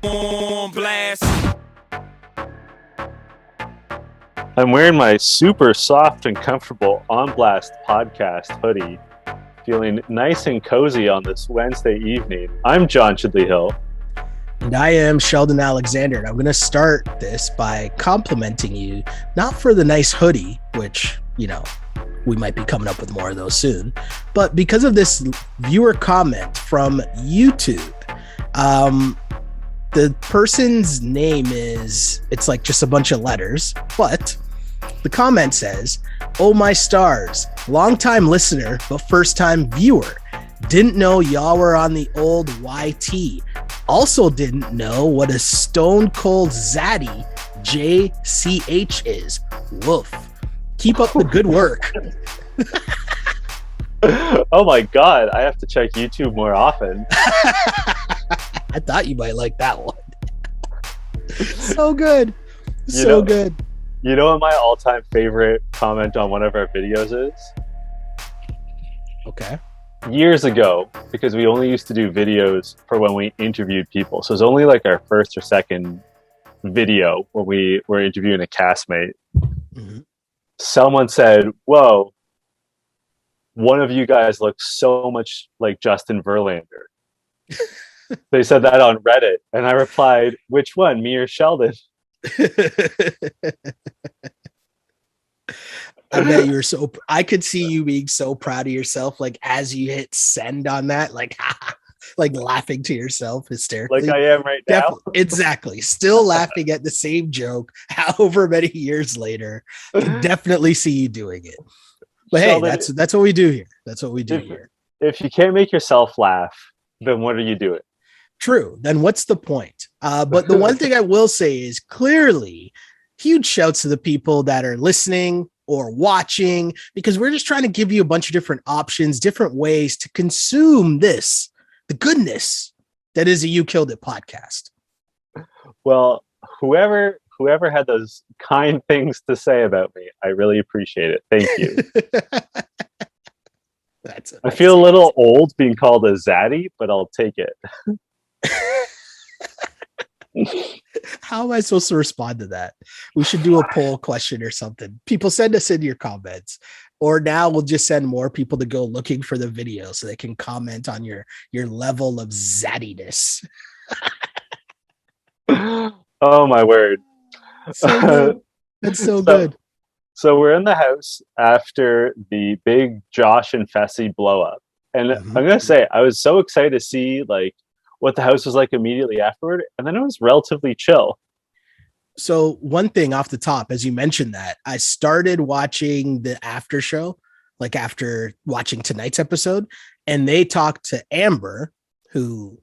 on blast. I'm wearing my super soft and comfortable On Blast podcast hoodie, feeling nice and cozy on this Wednesday evening. I'm John Chidley Hill. And I am Sheldon Alexander. And I'm going to start this by complimenting you, not for the nice hoodie, which, you know, we might be coming up with more of those soon, but because of this viewer comment from YouTube. The person's name it's like just a bunch of letters, but the comment says, "Oh my stars, long-time listener, but first-time viewer. Didn't know y'all were on the old YT. Also didn't know what a stone cold zaddy JCH is. Woof. Keep up the good work." Oh my God, I have to check YouTube more often. I thought you might like that one. So good. Good. You know what my all-time favorite comment on one of our videos is? Okay. Years ago, because we only used to do videos for when we interviewed people. So it's only like our first or second video when we were interviewing a castmate. Mm-hmm. Someone said, "Whoa, one of you guys looks so much like Justin Verlander." They said that on Reddit, and I replied, "Which one, me or Sheldon?" I bet you were I could see you being so proud of yourself, like as you hit send on that, like like laughing to yourself hysterically. Like I am right now. Exactly. Still laughing at the same joke however many years later. I can definitely see you doing it. But Sheldon, hey, that's what we do here. That's what we do here. If you can't make yourself laugh, then what are you doing? True. Then what's the point? But the one thing I will say is clearly huge shouts to the people that are listening or watching, because we're just trying to give you a bunch of different options, different ways to consume the goodness that is a You Killed It podcast. Well, whoever had those kind things to say about me, I really appreciate it. Thank you. I feel a little old being called a zaddy, but I'll take it. How am I supposed to respond to that? We should do a poll question or something. People, send us in your comments, or now we'll just send more people to go looking for the video so they can comment on your level of zaddiness. Oh my word. So good. That's so good. So we're in the house after the big Josh and Fessy blow up. And I'm going to say, I was so excited to see like what the house was like immediately afterward. And then it was relatively chill. So one thing off the top, as you mentioned that, I started watching the after show, like after watching tonight's episode, and they talked to Amber, who,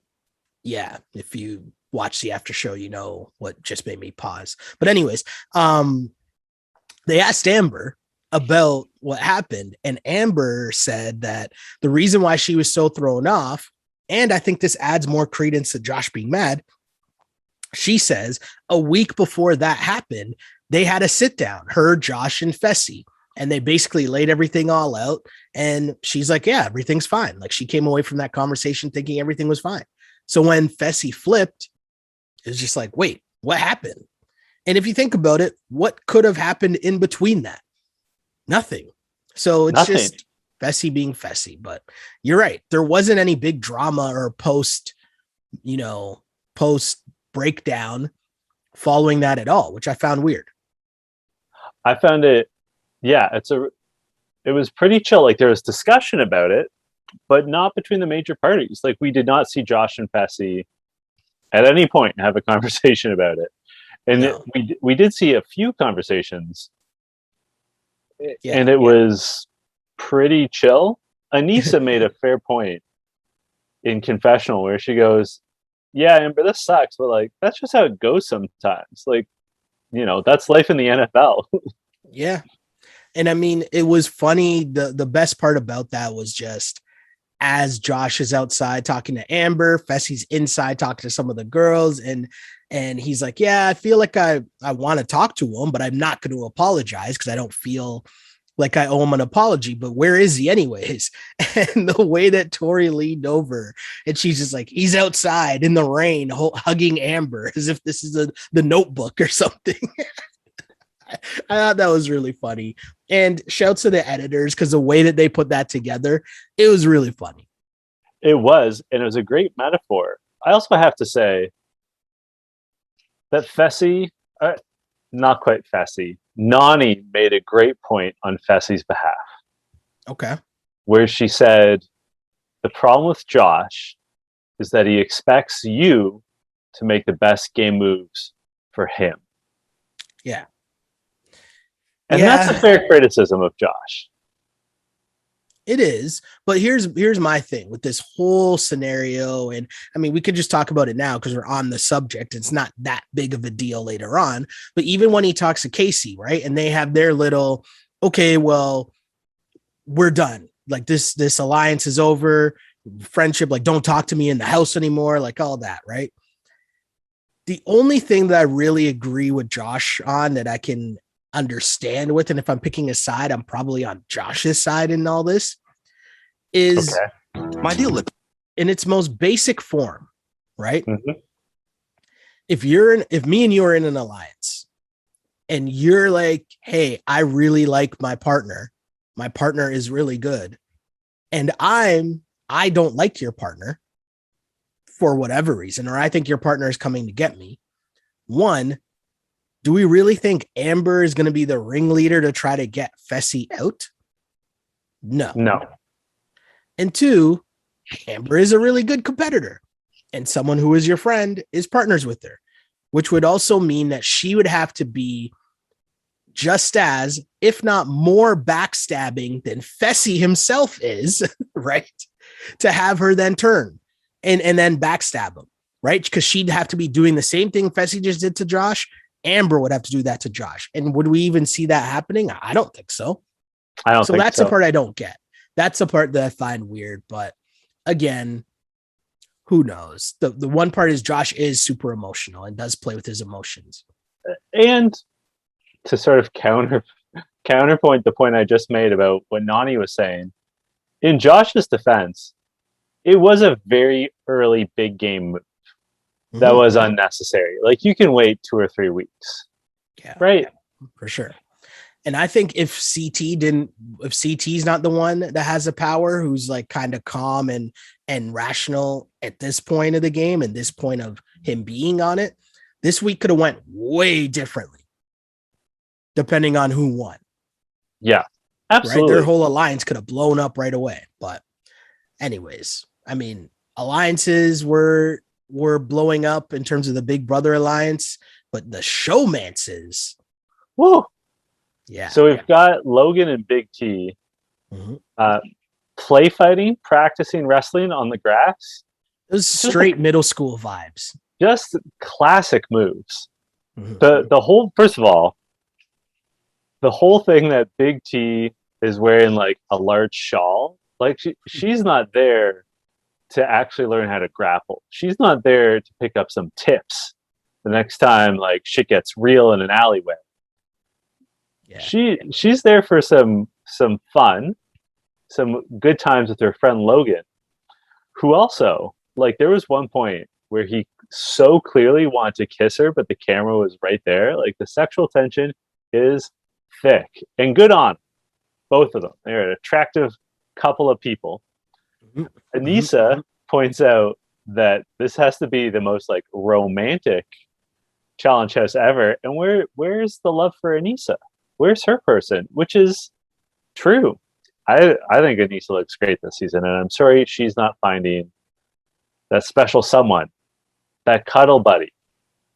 yeah, if you watch the after show, you know what just made me pause. But anyways, they asked Amber about what happened, and Amber said that the reason why she was so thrown off, and I think this adds more credence to Josh being mad, she says a week before that happened, they had a sit down, her, Josh, and Fessy, and they basically laid everything all out, and she's like, yeah, everything's fine. Like she came away from that conversation thinking everything was fine. So when Fessy flipped, it was just like, wait, what happened? And if you think about it, what could have happened in between that? Nothing. So it's just Fessy being Fessy. But you're right. There wasn't any big drama or post breakdown following that at all, which I found weird. I found it, yeah, it was pretty chill. Like there was discussion about it, but not between the major parties. Like we did not see Josh and Fessy at any point have a conversation about it. And no. we did see a few conversations, and it was pretty chill. Anissa made a fair point in confessional where she goes, "Yeah, Amber, this sucks, but like that's just how it goes sometimes. Like, you know, that's life in the NFL." Yeah, and I mean, it was funny. The best part about that was just as Josh is outside talking to Amber, Fessy's inside talking to some of the girls, and he's like, yeah, I feel like I want to talk to him, but I'm not going to apologize because I don't feel like I owe him an apology, but where is he anyways? And the way that Tori leaned over and she's just like, he's outside in the rain hugging Amber as if this is the Notebook or something. I thought that was really funny. And shouts to the editors because the way that they put that together, it was really funny. It was, and it was a great metaphor. I also have to say that Fessy, not quite Fessy, Nani made a great point on Fessy's behalf. Okay. Where she said, the problem with Josh is that he expects you to make the best game moves for him. Yeah. And that's a fair criticism of Josh. It is, but here's my thing with this whole scenario. And I mean, we could just talk about it now because we're on the subject. It's not that big of a deal later on, but even when he talks to Casey, right? And they have their little, okay, well, we're done. Like this alliance is over, friendship, like don't talk to me in the house anymore, like all that, right? The only thing that I really agree with Josh on that I can understand with, and if I'm picking a side, I'm probably on Josh's side in all this, is my deal in its most basic form, right? Mm-hmm. If me and you are in an alliance and you're like, hey, I really like my partner is really good, and I don't like your partner for whatever reason, or I think your partner is coming to get me. One, do we really think Amber is going to be the ringleader to try to get Fessy out? No. And two, Amber is a really good competitor, and someone who is your friend is partners with her, which would also mean that she would have to be just as, if not more backstabbing than Fessy himself is, right? To have her then turn and then backstab him, right? Because she'd have to be doing the same thing Fessy just did to Josh. Amber would have to do that to Josh. And would we even see that happening? I don't think so. So that's the part I don't get. That's the part that I find weird. But again, who knows? The one part is Josh is super emotional and does play with his emotions. And to sort of counterpoint the point I just made about what Nani was saying, in Josh's defense, it was a very early big game move that was unnecessary. Like you can wait 2 or 3 weeks. Yeah. Right. Yeah, for sure. And I think if CT's not the one that has the power, who's like kind of calm and rational at this point of the game and this point of him being on it, this week could have went way differently depending on who won. Yeah, absolutely. Right? Their whole alliance could have blown up right away. But anyways, I mean, alliances were blowing up in terms of the Big Brother alliance, but the showmances. Whoa. Yeah. So we've got Logan and Big T play fighting, practicing wrestling on the grass. Those straight middle school vibes. Just classic moves. The whole, first of all, the whole thing that Big T is wearing like a large shawl, like she's not there to actually learn how to grapple. She's not there to pick up some tips the next time like shit gets real in an alleyway. Yeah. She's there for some fun, some good times with her friend Logan, who also, like, there was one point where he so clearly wanted to kiss her, but the camera was right there. Like, the sexual tension is thick, and good on both of them. They're an attractive couple of people. Anissa points out that this has to be the most like romantic challenge house ever. And where's the love for Anissa? Where's her person? Which is true. I think Anissa looks great this season, and I'm sorry she's not finding that special someone, that cuddle buddy.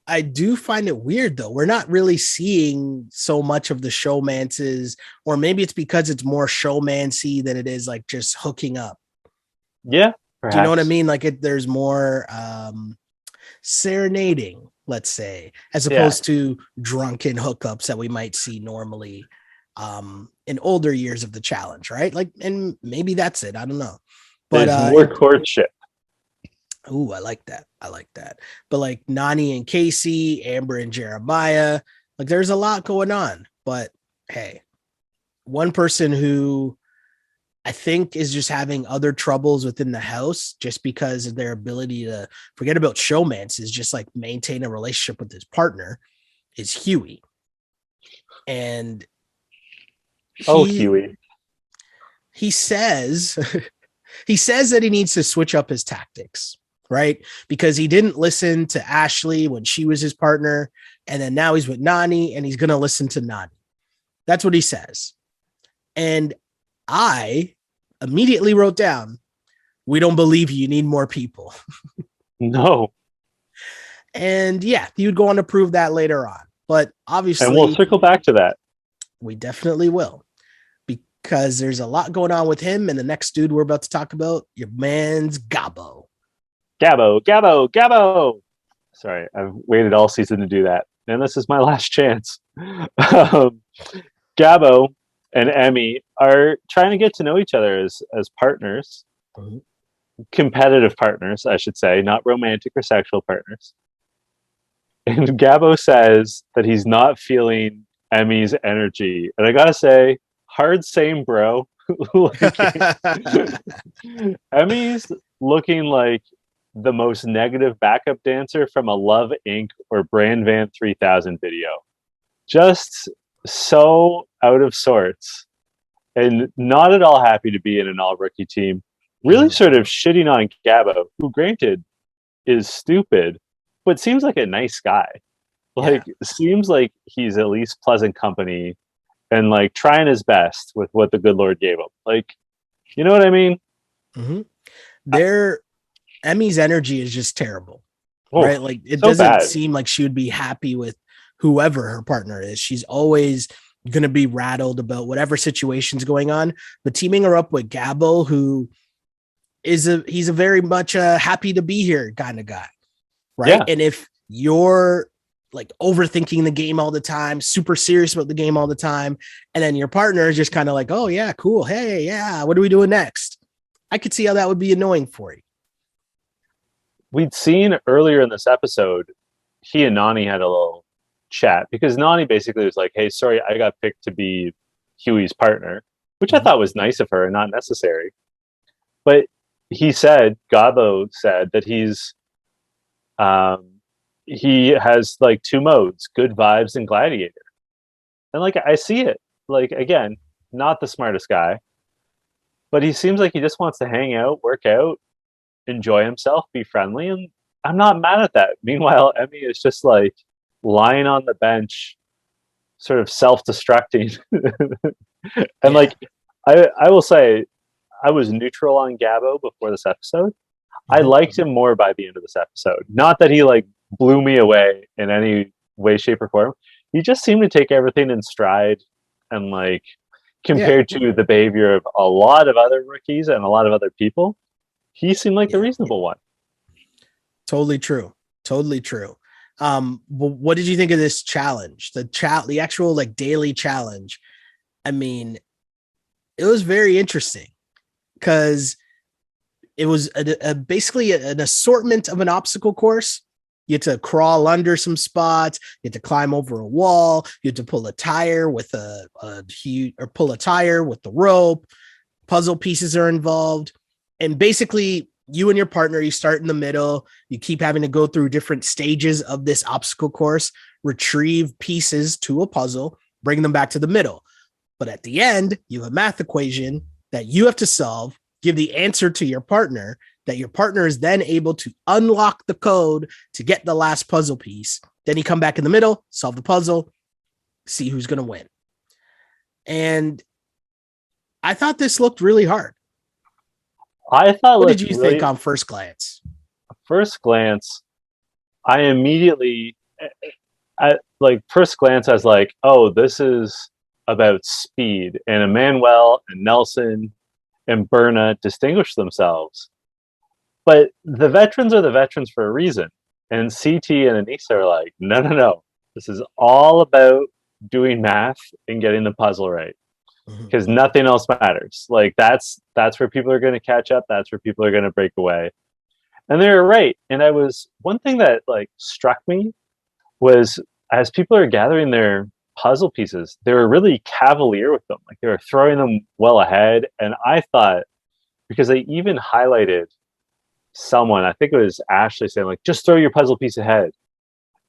I do find it weird though. We're not really seeing so much of the showmances, or maybe it's because it's more showmancy than it is like just hooking up. Yeah. Perhaps. Do you know what I mean? Like there's more serenading, let's say, as opposed to drunken hookups that we might see normally in older years of the challenge, right? Like, and maybe that's it. I don't know. But there's more courtship. Ooh, I like that. But like Nani and Casey, Amber and Jeremiah, like there's a lot going on. But hey, one person who I think is just having other troubles within the house just because of their ability to forget about showmance is just like maintain a relationship with his partner is Huey. And Oh, he Huey. he says he says that he needs to switch up his tactics, right? Because he didn't listen to Ashley when she was his partner, and then now he's with Nani and he's going to listen to Nani. That's what he says. And I immediately wrote down, we don't believe you need more people. No. And yeah, he would go on to prove that later on. But And we'll obviously, circle back to that. we definitely will because there's a lot going on with him. And the next dude we're about to talk about, your man's Gabo. Gabo, Gabo, Gabo. Sorry, I've waited all season to do that. And this is my last chance. Gabo and Emmy are trying to get to know each other as partners, Mhm. competitive partners, I should say, not romantic or sexual partners. And Gabo says that he's not feeling Emmy's energy. And I gotta say, hard same, bro. Like, Emmy's looking like the most negative backup dancer from a Love Inc. or Brand Van 3000 video. Just so out of sorts and not at all happy to be in an all rookie team. Really sort of shitting on Gabo, who granted is stupid, but seems like a nice guy. Like, seems like he's at least pleasant company and like trying his best with what the good Lord gave him. Like, you know what I mean? Mm-hmm. Their Emmy's energy is just terrible, right? Like it so doesn't bad. seem like she would be happy with whoever her partner is. She's always going to be rattled about whatever situation's going on. But teaming her up with Gabo, who he's a very much a happy to be here kind of guy, right? Yeah. And if you're like overthinking the game all the time, super serious about the game all the time, and then your partner is just kind of like, oh yeah, cool, hey, yeah, what are we doing next? I could see how that would be annoying for you. We'd seen earlier in this episode, he and Nani had a little chat because Nani basically was like, hey, sorry, I got picked to be Huey's partner, which I thought was nice of her and not necessary. But Gabo said that he has like two modes, good vibes and gladiator. And like, I see it. Like, again, not the smartest guy, but he seems like he just wants to hang out, work out, enjoy himself, be friendly. And I'm not mad at that. Meanwhile, Emmy is just like lying on the bench, sort of self-destructing. And like, I will say, I was neutral on Gabo before this episode. I liked him more by the end of this episode. Not that he like blew me away in any way, shape, or form. He just seemed to take everything in stride and like compared to the behavior of a lot of other rookies and a lot of other people, he seemed like the reasonable one. Totally true. Totally true. What did you think of this challenge? The actual like daily challenge. I mean, it was very interesting because it was basically an assortment of an obstacle course. You had to crawl under some spots. You had to climb over a wall. You had to pull a tire with pull a tire with the rope. Puzzle pieces are involved. And basically, you and your partner, you start in the middle. You keep having to go through different stages of this obstacle course, retrieve pieces to a puzzle, bring them back to the middle. But at the end, you have a math equation that you have to solve, give the answer to your partner, that your partner is then able to unlock the code to get the last puzzle piece. Then you come back in the middle, solve the puzzle, see who's going to win. And I thought this looked really hard. What did you think on first glance? First glance, I immediately, first glance, I was like, oh, this is about speed. And Emmanuel and Nelson and Berna distinguish themselves. But the veterans are the veterans for a reason. And CT and Anissa are like, no. This is all about doing math and getting the puzzle right. Because nothing else matters. Like that's where people are going to catch up. That's where people are going to break away. And they were right. And one thing that like struck me was as people are gathering their puzzle pieces, they were really cavalier with them. Like they were throwing them well ahead. And I thought, because they even highlighted someone, I think it was Ashley, saying like, just throw your puzzle piece ahead.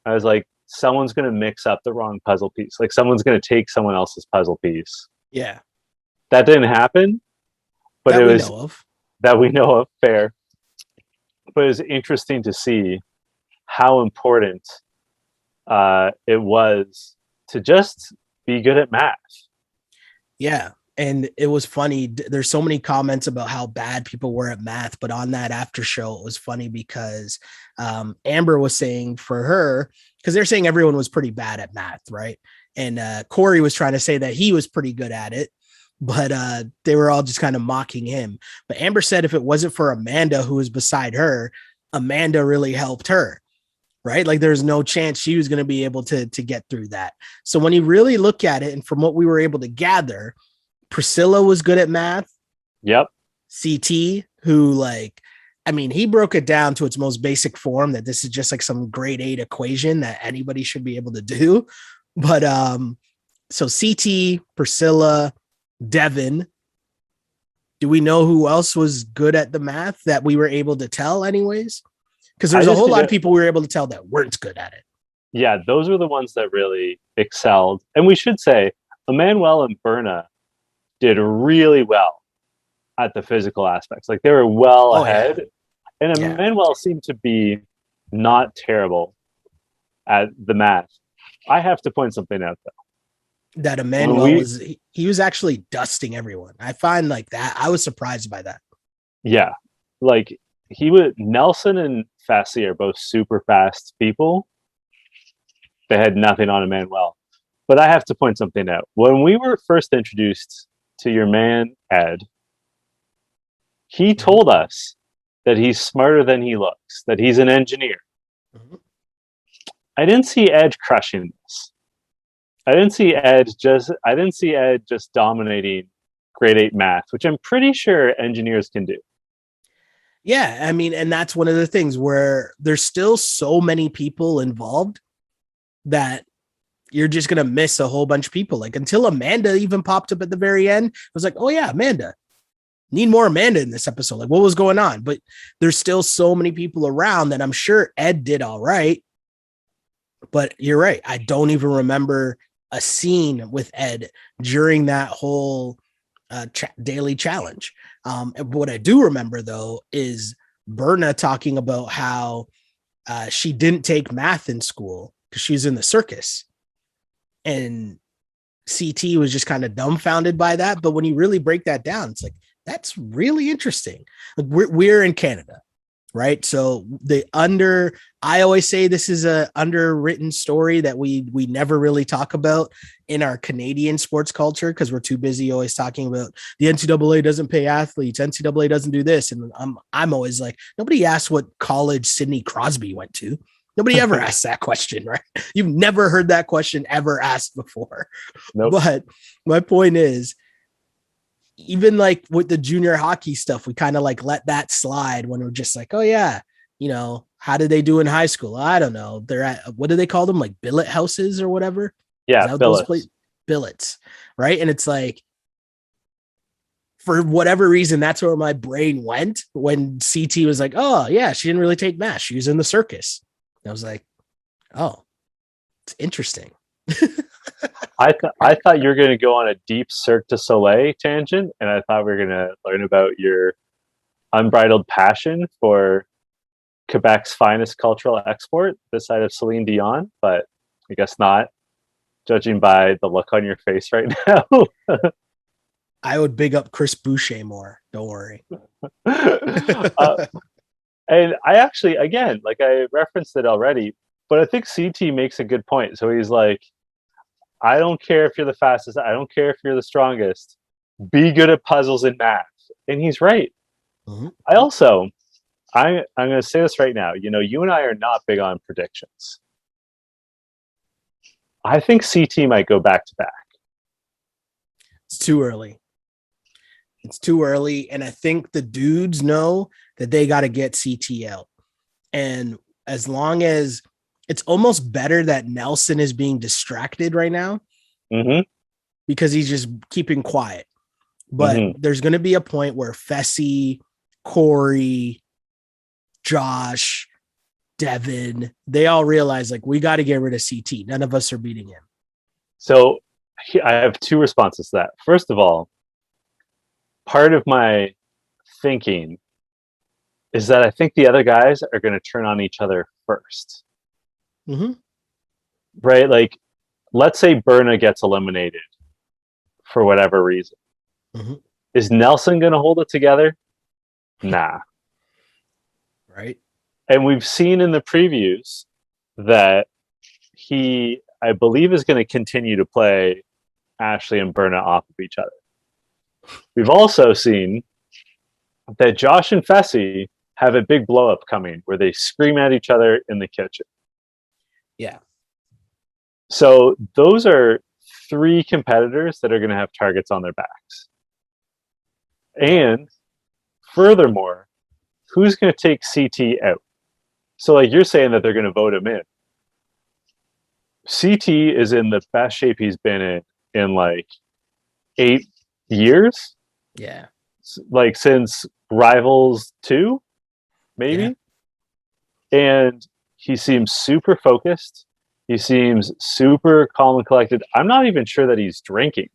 I was like, someone's going to mix up the wrong puzzle piece. Like someone's going to take someone else's puzzle piece. Yeah. That didn't happen, but That it we was know of. that we know of. Fair. But it was interesting to see how important it was to just be good at math. Yeah. And it was funny. There's so many comments about how bad people were at math, but on that after show, it was funny because Amber was saying for her, because they're saying everyone was pretty bad at math, right? And Corey was trying to say that he was pretty good at it, but they were all just kind of mocking him. But Amber said if it wasn't for Amanda, who was beside her, Amanda really helped her, right? Like there's no chance she was going to be able to get through that. So when you really look at it, and from what we were able to gather, Priscilla was good at math. Yep. CT, who he broke it down to its most basic form, that this is just like some grade 8 equation that anybody should be able to do. But so CT, Priscilla, Devin. Do we know who else was good at the math that we were able to tell anyways? Because there's a whole lot of people we were able to tell that weren't good at it. Yeah, those were the ones that really excelled. And we should say Emmanuel and Berna did really well at the physical aspects. Like they were well ahead. Yeah. And Emmanuel seemed to be not terrible at the math. I have to point something out though. That Emmanuel he was actually dusting everyone. I find like that. I was surprised by that. Yeah. Like Nelson and Fassi are both super fast people. They had nothing on Emmanuel. But I have to point something out. When we were first introduced to your man, Ed, he told us that he's smarter than he looks, that he's an engineer. Mm-hmm. I didn't see Ed crushing this. I didn't see Ed just dominating grade 8 math, which I'm pretty sure engineers can do. Yeah, I mean, and that's one of the things where there's still so many people involved that you're just going to miss a whole bunch of people. Like until Amanda even popped up at the very end, I was like, oh yeah, Amanda. Need more Amanda in this episode. Like what was going on? But there's still so many people around that I'm sure Ed did all right. But you're right. I don't even remember a scene with Ed during that whole daily challenge. And what I do remember though is Berna talking about how she didn't take math in school because she's in the circus. And CT was just kind of dumbfounded by that. But when you really break that down, it's like, that's really interesting. Like we're in Canada, right? So I always say this is a underwritten story that we never really talk about in our Canadian sports culture because we're too busy always talking about the NCAA doesn't pay athletes, NCAA doesn't do this. And I'm always like, nobody asked what college Sidney Crosby went to. Nobody ever asked that question, right? You've never heard that question ever asked before. Nope. But my point is, even like with the junior hockey stuff, we kind of like let that slide when we're just like, oh yeah, how did they do in high school? I don't know. They're at, what do they call them? Like billet houses or whatever? Yeah, billets, right? And it's like, for whatever reason, that's where my brain went when CT was like, oh yeah, she didn't really take math. She was in the circus. I was like, oh, it's interesting. I thought you were going to go on a deep Cirque du Soleil tangent, and I thought we were going to learn about your unbridled passion for Quebec's finest cultural export, this side of Celine Dion, but I guess not, judging by the look on your face right now. I would big up Chris Boucher more. Don't worry. And I actually, again, like I referenced it already, but I think CT makes a good point. So he's like, I don't care if you're the fastest. I don't care if you're the strongest. Be good at puzzles and math. And he's right. Mm-hmm. I'm going to say this right now. You and I are not big on predictions. I think CT might go back to back. It's too early. And I think the dudes know that they got to get CT out. And as long as it's almost better that Nelson is being distracted right now, Mm-hmm. because he's just keeping quiet. But Mm-hmm. there's going to be a point where Fessy, Corey, Josh, Devin, they all realize like we got to get rid of CT. None of us are beating him. So I have two responses to that. First of all, part of my thinking is that I think the other guys are going to turn on each other first. Mm-hmm. Right? Like, let's say Berna gets eliminated for whatever reason. Mm-hmm. Is Nelson going to hold it together? Nah. Right. And we've seen in the previews that he, I believe, is going to continue to play Ashley and Berna off of each other. We've also seen that Josh and Fessy have a big blow up coming where they scream at each other in the kitchen. Yeah. So those are three competitors that are going to have targets on their backs. And furthermore, who's going to take CT out? So, like, you're saying that they're going to vote him in. CT is in the best shape he's been in like 8 years. Yeah. Like since Rivals 2, maybe. Yeah. And he seems super focused. He seems super calm and collected. I'm not even sure that he's drinking.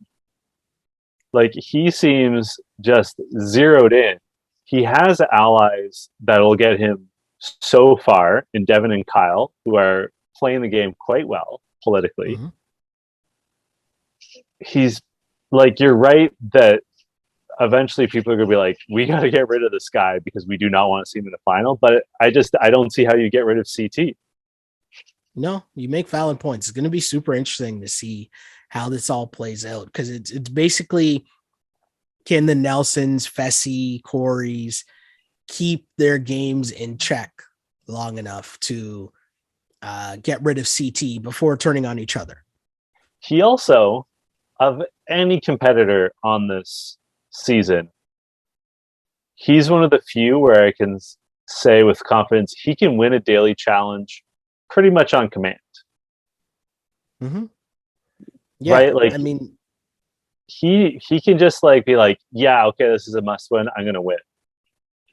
Like, he seems just zeroed in. He has allies that'll get him so far in Devin and Kyle, who are playing the game quite well politically. Mm-hmm. He's like, you're right that eventually people are going to be like, we got to get rid of this guy because we do not want to see him in the final. But I don't see how you get rid of CT. No, you make valid points. It's going to be super interesting to see how this all plays out, because it's basically, can the Nelsons, Fessy, Corey's keep their games in check long enough to get rid of CT before turning on each other? He also, of any competitor on this season, he's one of the few where I can say with confidence he can win a daily challenge pretty much on command. Mm-hmm. Yeah, right? Like, I mean, he can just like be like, yeah, okay, this is a must win. I'm gonna win,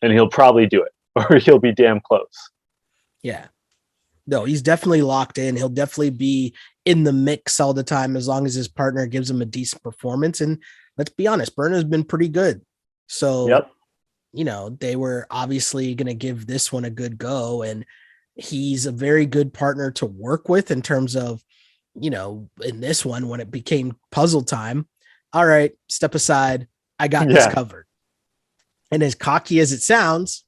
and he'll probably do it, or he'll be damn close. Yeah, no, he's definitely locked in. He'll definitely be in the mix all the time as long as his partner gives him a decent performance. And let's be honest, Berna's been pretty good. So, yep. You know, they were obviously going to give this one a good go, and he's a very good partner to work with in terms of, you know, in this one, when it became puzzle time, all right, step aside, I got this covered. And as cocky as it sounds,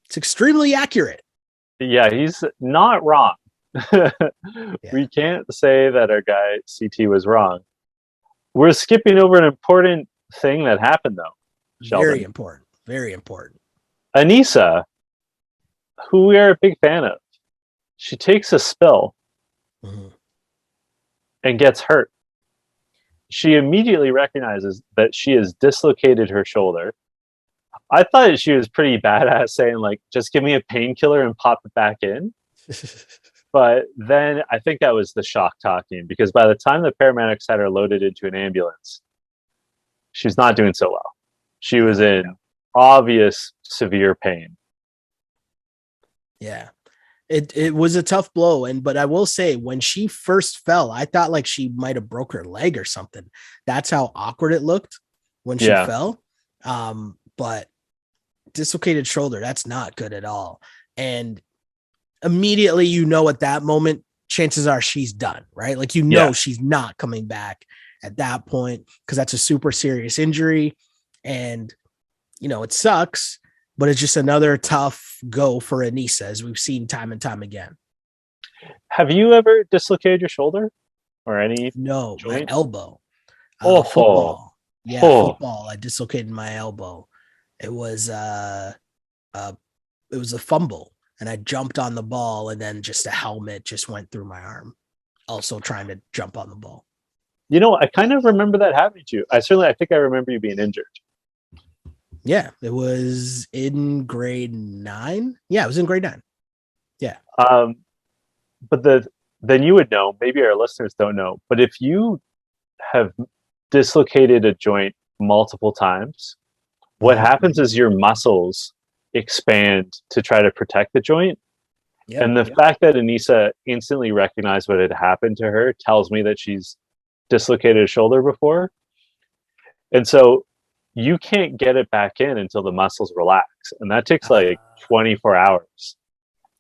it's extremely accurate. Yeah, he's not wrong. We can't say that our guy CT was wrong. We're skipping over an important thing that happened, though, Sheldon. Very important. Very important. Anissa, who we are a big fan of, she takes a spill and gets hurt. She immediately recognizes that she has dislocated her shoulder. I thought she was pretty badass saying, like, just give me a painkiller and pop it back in. But then I think that was the shock talking, because by the time the paramedics had her loaded into an ambulance, she's not doing so well. She was in obvious severe pain. Yeah. It was a tough blow. But I will say, when she first fell, I thought like she might have broke her leg or something. That's how awkward it looked when she fell. But dislocated shoulder, that's not good at all. And immediately, you know, at that moment, chances are she's done, right? Like, you know, she's not coming back at that point, because that's a super serious injury. And, you know, it sucks, but it's just another tough go for Anissa, as we've seen time and time again. Have you ever dislocated your shoulder or any? No, joint? my elbow. Football. Football. I dislocated my elbow. It was a fumble, and I jumped on the ball, and then just a helmet just went through my arm. Also trying to jump on the ball. You know, I kind of remember that happening to you. I think I remember you being injured. Yeah, it was in grade 9. Yeah, it was in grade 9. Yeah. But then you would know, maybe our listeners don't know, but if you have dislocated a joint multiple times, what happens is your muscles expand to try to protect the joint. Yep. And the fact that Anissa instantly recognized what had happened to her tells me that she's dislocated a shoulder before. And so you can't get it back in until the muscles relax. And that takes like 24 hours.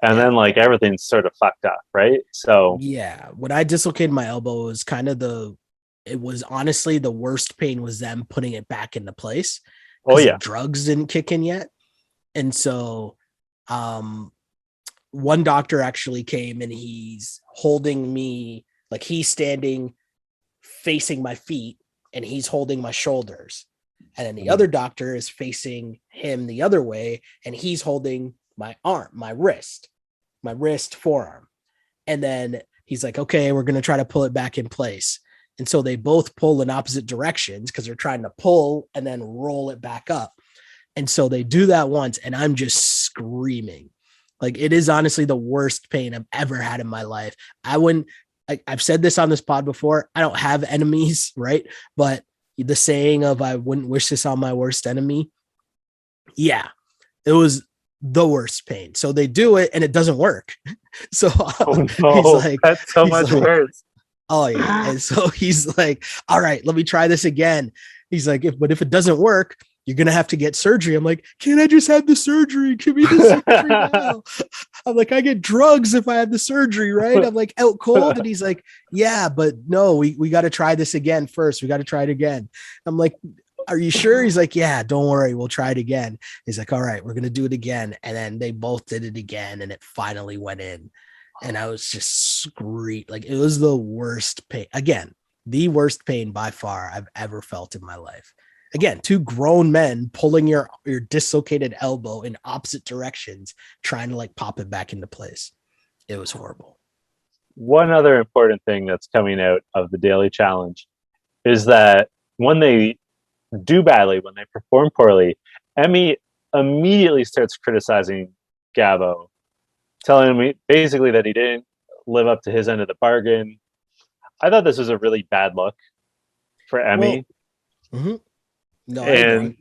And then like everything's sort of fucked up, right? So yeah, when I dislocated my elbow, it was kind of it was honestly the worst pain was them putting it back into place. Oh yeah. The drugs didn't kick in yet. And so one doctor actually came and he's holding me, like he's standing facing my feet and he's holding my shoulders. And then the other doctor is facing him the other way and he's holding my arm, my wrist, forearm. And then he's like, okay, we're going to try to pull it back in place. And so they both pull in opposite directions because they're trying to pull and then roll it back up. And so they do that once and I'm just screaming. Like it is honestly the worst pain I've ever had in my life. I've said this on this pod before. I don't have enemies, right? But the saying of I wouldn't wish this on my worst enemy. Yeah, it was the worst pain. So they do it and it doesn't work. So he's like, that's so much worse. Oh yeah. And so he's like, all right, let me try this again. He's like, if it doesn't work, you're going to have to get surgery. I'm like, can't I just have the surgery? Give me the surgery now. I'm like, I get drugs if I have the surgery, right? I'm like out cold. And he's like, yeah, but no, we got to try this again first. We got to try it again. I'm like, are you sure? He's like, yeah, don't worry. We'll try it again. He's like, all right, we're going to do it again. And then they both did it again and it finally went in. And I was just screaming. Like it was the worst pain. Again, the worst pain by far I've ever felt in my life. Again, two grown men pulling your dislocated elbow in opposite directions, trying to like pop it back into place. It was horrible. One other important thing that's coming out of the daily challenge is that when they do badly, when they perform poorly, Emmy immediately starts criticizing Gabo, telling me basically that he didn't live up to his end of the bargain. I thought this was a really bad look for Emmy. Well, no,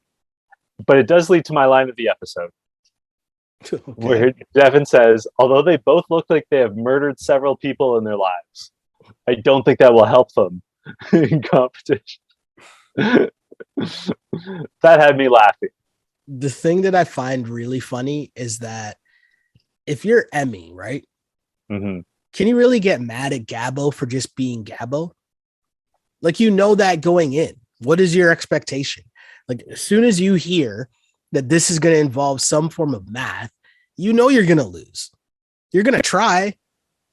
but it does lead to my line of the episode. Okay. Where Devin says, although they both look like they have murdered several people in their lives, I don't think that will help them in competition. That had me laughing. The thing that I find really funny is that if you're Emmy, right? Mm-hmm. Can you really get mad at Gabo for just being Gabo? Like, you know that going in. What is your expectation? Like, as soon as you hear that this is going to involve some form of math, you know you're going to lose. You're going to try.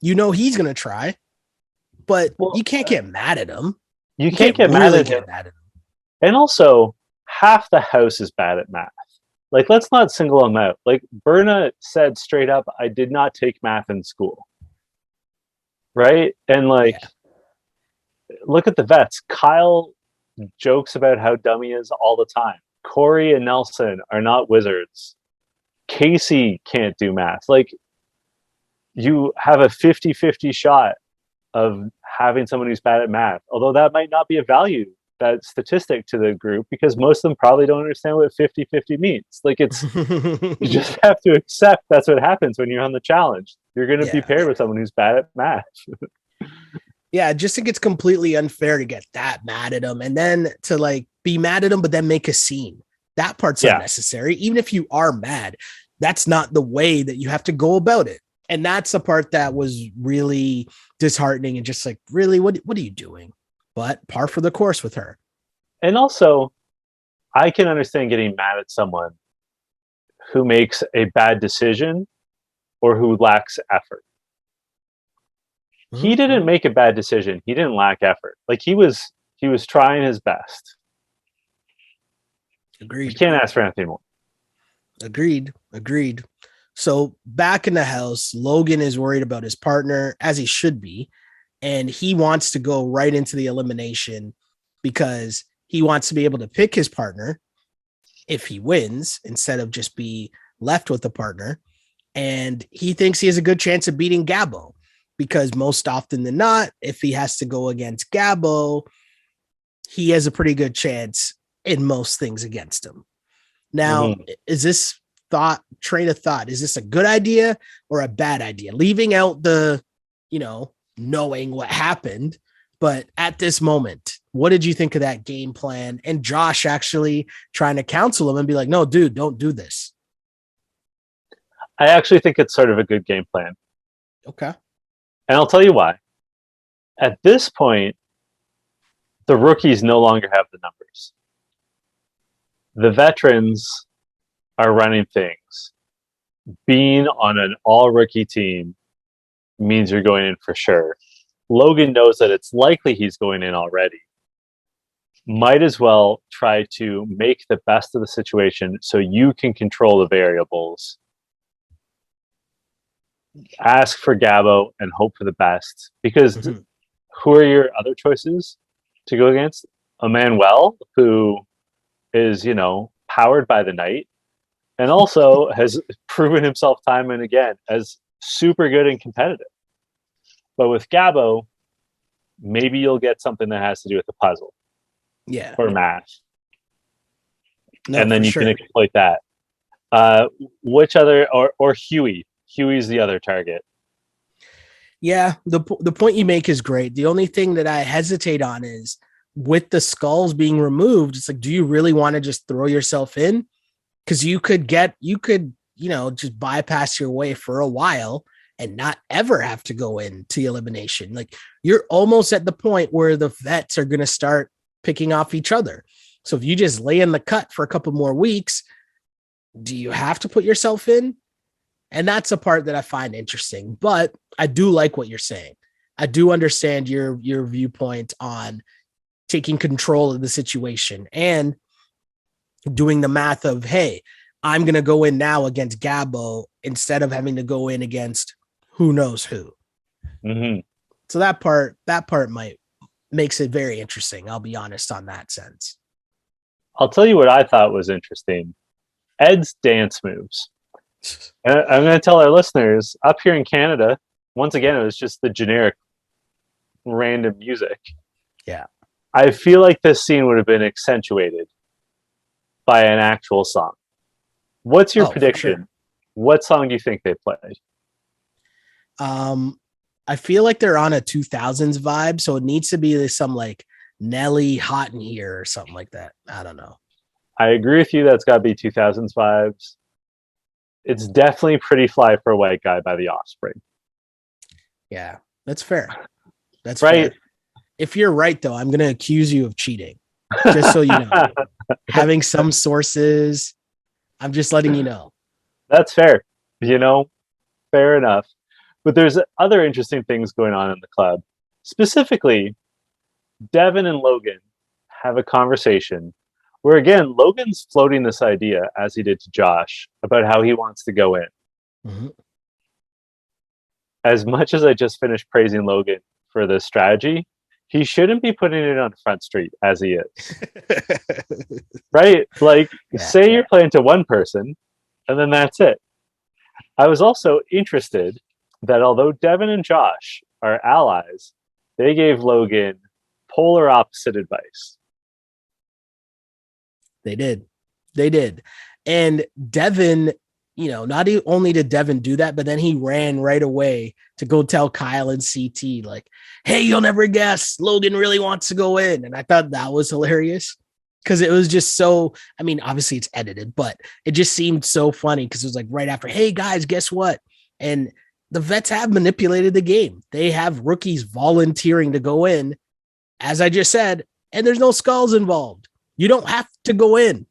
You know he's going to try. But you can't get mad at him. You can't get mad at him. And also, half the house is bad at math. Like, let's not single him out. Like, Berna said straight up, I did not take math in school. Right? And, like, look at the vets. Kyle jokes about how dumb he is all the time. Corey and Nelson are not wizards. Casey can't do math. Like, you have a 50-50 shot of having someone who's bad at math, although that might not be a value, that statistic to the group, because most of them probably don't understand what 50-50 means. Like, it's you just have to accept that's what happens when you're on the challenge. You're going to be paired with someone who's bad at math. Yeah, I just think it's completely unfair to get that mad at him and then to like be mad at him, but then make a scene. That part's unnecessary. Even if you are mad, that's not the way that you have to go about it. And that's the part that was really disheartening and just like, really, what are you doing? But par for the course with her. And also, I can understand getting mad at someone who makes a bad decision or who lacks effort. He didn't make a bad decision. He didn't lack effort. Like, he was trying his best. Agreed. You can't ask for anything more. Agreed. So back in the house, Logan is worried about his partner, as he should be. And he wants to go right into the elimination because he wants to be able to pick his partner if he wins instead of just be left with the partner. And he thinks he has a good chance of beating Gabo because most often than not, if he has to go against Gabo, he has a pretty good chance in most things against him. Now, is this train of thought, is this a good idea or a bad idea? Leaving out the, knowing what happened, but at this moment, what did you think of that game plan? And Josh actually trying to counsel him and be like, no, dude, don't do this. I actually think it's sort of a good game plan. Okay. And I'll tell you why. At this point, the rookies no longer have the numbers. The veterans are running things. Being on an all-rookie team means you're going in for sure. Logan knows that it's likely he's going in already. Might as well try to make the best of the situation so you can control the variables. Ask for Gabo and hope for the best. Because who are your other choices to go against? Emmanuel, who is, powered by the night, and also has proven himself time and again as super good and competitive. But with Gabo, maybe you'll get something that has to do with the puzzle. Yeah. Or math. No, and then you sure. can exploit that. Which other, or Huey? Huey's the other target. Yeah, the point you make is great. The only thing that I hesitate on is with the skulls being removed, it's like, do you really want to just throw yourself in? Because you could just bypass your way for a while and not ever have to go into elimination. Like, you're almost at the point where the vets are going to start picking off each other. So if you just lay in the cut for a couple more weeks, do you have to put yourself in? And that's a part that I find interesting, but I do like what you're saying. I do understand your viewpoint on taking control of the situation and doing the math of, hey, I'm going to go in now against Gabo instead of having to go in against who knows who. Mm-hmm. So that part makes it very interesting. I'll be honest on that sense. I'll tell you what I thought was interesting. Ed's Dance Moves. And I'm going to tell our listeners up here in Canada, once again, it was just the generic random music. Yeah. I feel like this scene would have been accentuated by an actual song. What's your prediction? Sure. What song do you think they played? I feel like they're on a 2000s vibe, so it needs to be some like Nelly Hot in Here or something like that. I don't know. I agree with you. That's got to be 2000s vibes. It's definitely Pretty Fly for a White Guy by The Offspring. Yeah, that's fair. That's right. Fair. If you're right, though, I'm going to accuse you of cheating. Just so you know. Having some sources, I'm just letting you know. That's fair. Fair enough. But there's other interesting things going on in the club. Specifically, Devin and Logan have a conversation where, again, Logan's floating this idea, as he did to Josh, about how he wants to go in. Mm-hmm. As much as I just finished praising Logan for this strategy, he shouldn't be putting it on Front Street as he is. Right? Like, you're playing to one person, and then that's it. I was also interested that although Devin and Josh are allies, they gave Logan polar opposite advice. They did. And Devin, not only did Devin do that, but then he ran right away to go tell Kyle and CT, like, hey, you'll never guess, Logan really wants to go in. And I thought that was hilarious because it was just so, obviously it's edited, but it just seemed so funny because it was like right after, hey guys, guess what? And the vets have manipulated the game. They have rookies volunteering to go in, as I just said, and there's no skulls involved. You don't have to go in.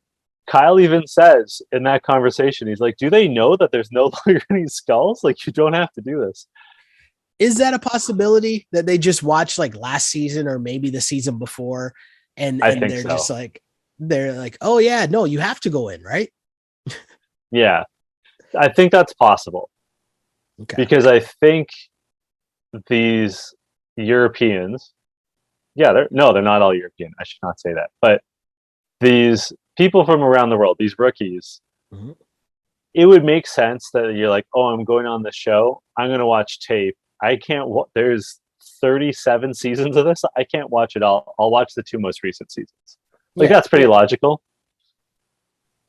Kyle even says in that conversation, he's like, do they know that there's no longer any skulls? Like, you don't have to do this. Is that a possibility that they just watched like last season or maybe the season before? And they're so. Just like, they're like, oh yeah, no, you have to go in, right? Yeah, I think that's possible. Okay. Because I think these Europeans, they're not all European. I should not say that. But these people from around the world, these rookies, mm-hmm. It would make sense that you're like, oh, I'm going on the show. I'm going to watch tape. I can't. There's 37 seasons of this. I can't watch it all. I'll watch the 2 most recent seasons. Like, Yeah. that's pretty logical.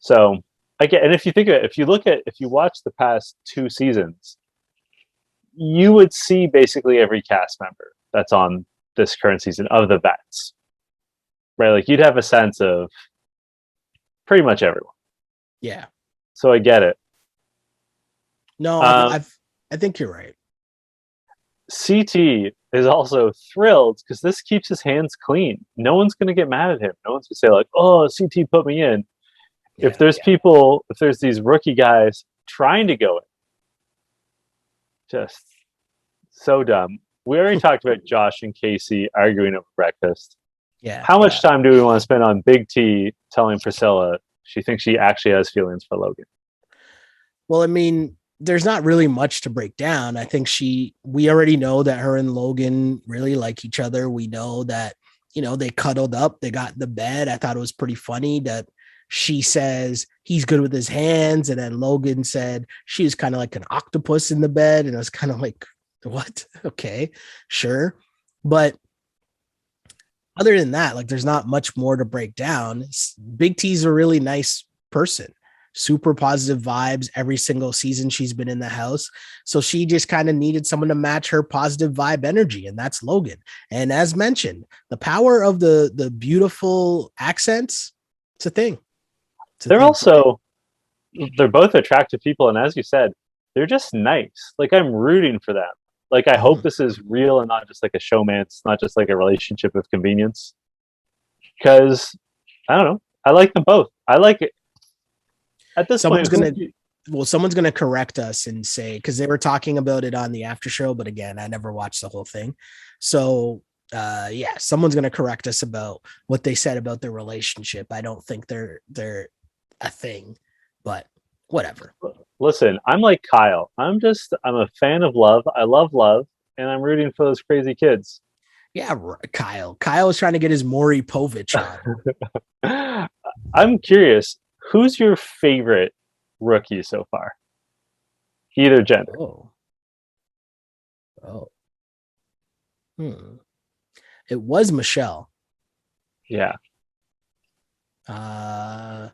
So I get, and if you think of it, if you watch the past 2 seasons, you would see basically every cast member that's on this current season of the vets, right? Like, you'd have a sense of pretty much everyone. Yeah. So I get it. No, I think you're right. CT is also thrilled because this keeps his hands clean. No one's going to get mad at him. No one's going to say like, "Oh, CT put me in." Yeah, If there's these rookie guys trying to go in, just so dumb. We already talked about Josh and Casey arguing over breakfast. yeah. How much time do we want to spend on Big T telling Priscilla she thinks she actually has feelings for Logan? Well, I mean, there's not really much to break down. I think we already know that her and Logan really like each other. We know that, they cuddled up, they got in the bed. I thought it was pretty funny that she says he's good with his hands. And then Logan said she was kind of like an octopus in the bed. And I was kind of like, what? Okay, sure. But other than that, like, there's not much more to break down. Big T's a really nice person, super positive vibes every single season she's been in the house. So she just kind of needed someone to match her positive vibe energy, and that's Logan. And as mentioned, the power of the beautiful accents, it's a thing. They're both attractive people, and as you said, they're just nice. Like, I'm rooting for them. Like, I hope this is real and not just like a showman's, not just like a relationship of convenience. Because, I don't know, I like them both. I like it. At this someone's point, someone's gonna correct us and say, because they were talking about it on the after show, but again, I never watched the whole thing. So someone's gonna correct us about what they said about their relationship. I don't think they're a thing, but whatever. listen, I'm like Kyle. I'm a fan of love. I love love, and I'm rooting for those crazy kids. Yeah, Kyle was trying to get his Maury Povich on. I'm curious, who's your favorite rookie so far? Either gender. It was Michelle. Yeah. But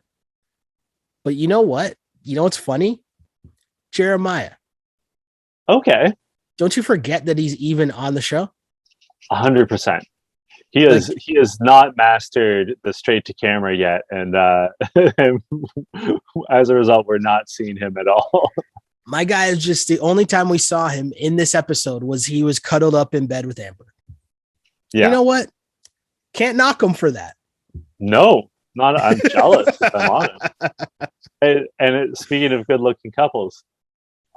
you know what? You know what's funny? Jeremiah. Okay. Don't you forget that he's even on the show? 100%. He has not mastered the straight to camera yet, and as a result, we're not seeing him at all. My guy is just the only time we saw him in this episode was he was cuddled up in bed with Amber. Yeah. You know what? Can't knock him for that. No, not. I'm jealous. If I'm honest. Speaking of good-looking couples,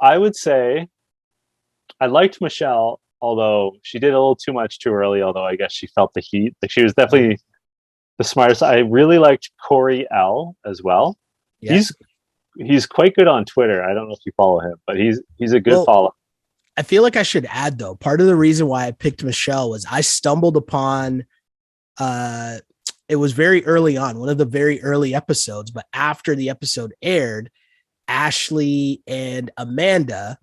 I would say I liked Michelle, although she did a little too much too early. Although I guess she felt the heat. Like, she was definitely the smartest. I really liked Corey L as well. Yeah. He's quite good on Twitter. I don't know if you follow him, but he's a good follow. I feel like I should add, though, part of the reason why I picked Michelle was I stumbled upon it was very early on, one of the very early episodes, but after the episode aired, Ashley and Amanda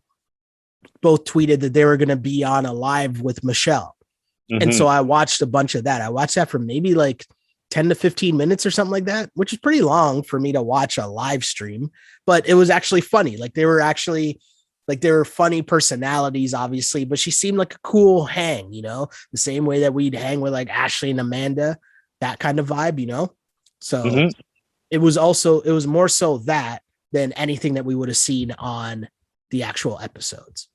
both tweeted that they were going to be on a live with Michelle. Mm-hmm. And so I watched a bunch of that. I watched that for maybe like 10 to 15 minutes or something like that, which is pretty long for me to watch a live stream, but it was actually funny. Like, they were funny personalities, obviously, but she seemed like a cool hang, the same way that we'd hang with like Ashley and Amanda, that kind of vibe, So it was more so that than anything that we would have seen on the actual episodes.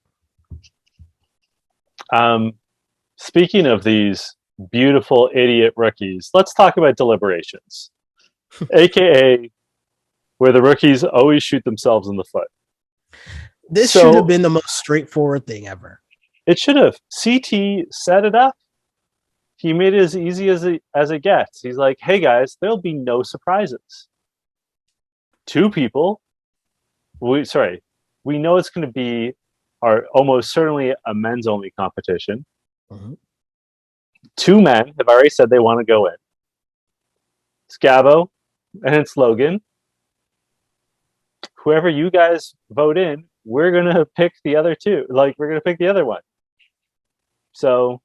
Speaking of these beautiful idiot rookies, let's talk about deliberations, aka where the rookies always shoot themselves in the foot. This should have been the most straightforward thing ever. It should have. CT set it up. He made it as easy as it gets. He's like, hey guys, there'll be no surprises. 2 people. We know it's going to be almost certainly a men's only competition. Mm-hmm. 2 men have already said they want to go in. It's Gabo and it's Logan. Whoever you guys vote in, we're going to pick the other 2. Like, we're going to pick the other one. So